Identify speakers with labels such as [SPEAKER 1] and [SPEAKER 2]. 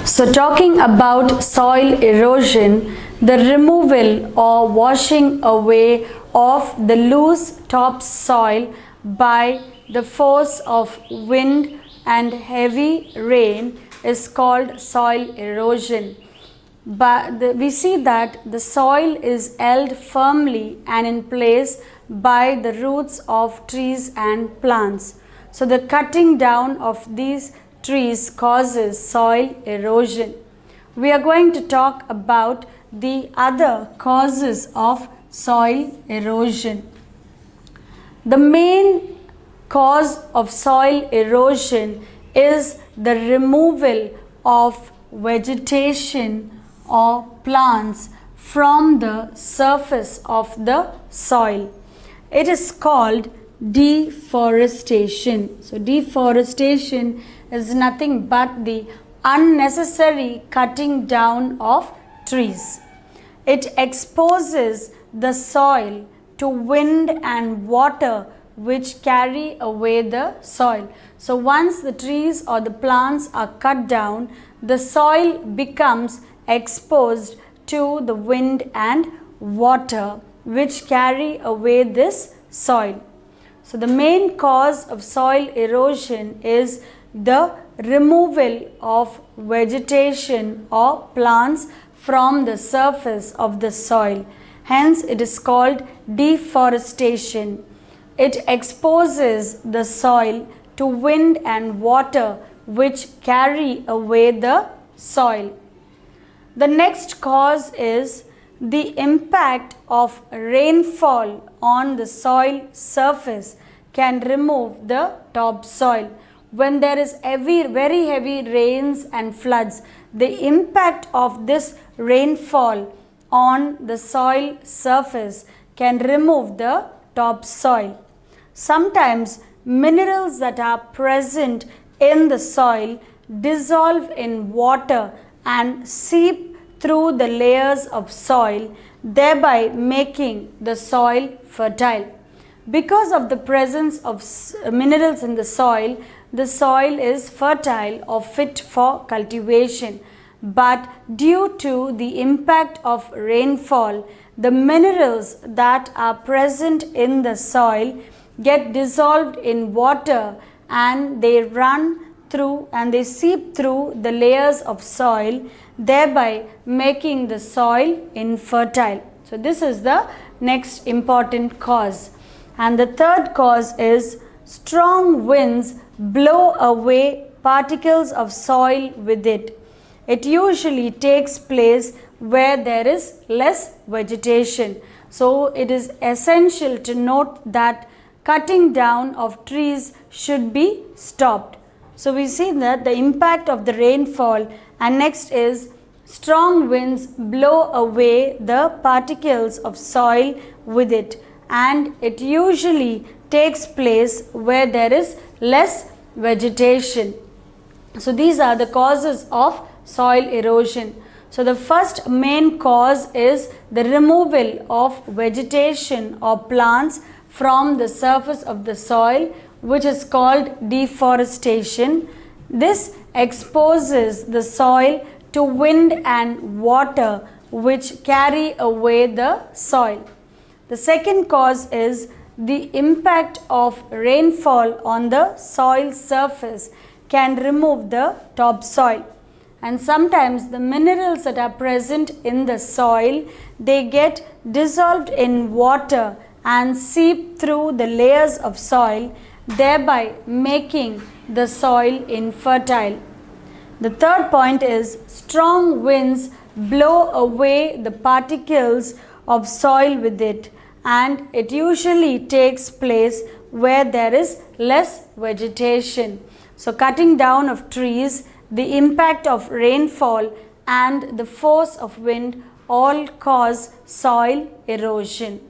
[SPEAKER 1] So talking about soil erosion, the removal or washing away of the loose topsoil by the force of wind and heavy rain is called soil erosion. But we see that the soil is held firmly and in place by the roots of trees and plants. So the cutting down of these trees causes soil erosion. We are going to talk about the other causes of soil erosion. The main cause of soil erosion is the removal of vegetation or plants from the surface of the soil. It is called deforestation. So deforestation is nothing but the unnecessary cutting down of trees. It exposes the soil to wind and water which carry away the soil. So once the trees or the plants are cut down, the soil becomes exposed to the wind and water which carry away this soil. So the main cause of soil erosion is the removal of vegetation or plants from the surface of the soil. Hence it is called deforestation. It exposes the soil to wind and water which carry away the soil. The next cause is the impact of rainfall on the soil surface can remove the topsoil. When there is very heavy rains and floods, the impact of this rainfall on the soil surface can remove the topsoil. Sometimes minerals that are present in the soil dissolve in water and seep through the layers of soil, thereby making the soil fertile. Because of the presence of minerals in the soil is fertile or fit for cultivation. But due to the impact of rainfall, the minerals that are present in the soil get dissolved in water and they run through and they seep through the layers of soil, thereby making the soil infertile. So this is the next important cause. And the third cause is strong winds blow away particles of soil with it. It usually takes place where there is less vegetation. So it is essential to note that cutting down of trees should be stopped. So we see that the impact of the rainfall, and next is strong winds blow away the particles of soil with it, and it usually takes place where there is less vegetation. So these are the causes of soil erosion. So the first main cause is the removal of vegetation or plants from the surface of the soil, which is called deforestation. This exposes the soil to wind and water which carry away the soil. The second cause is the impact of rainfall on the soil surface can remove the topsoil. And sometimes the minerals that are present in the soil, they get dissolved in water and seep through the layers of soil, thereby making the soil infertile. The third point is strong winds blow away the particles of soil with it, and it usually takes place where there is less vegetation. So cutting down of trees, the impact of rainfall and the force of wind all cause soil erosion.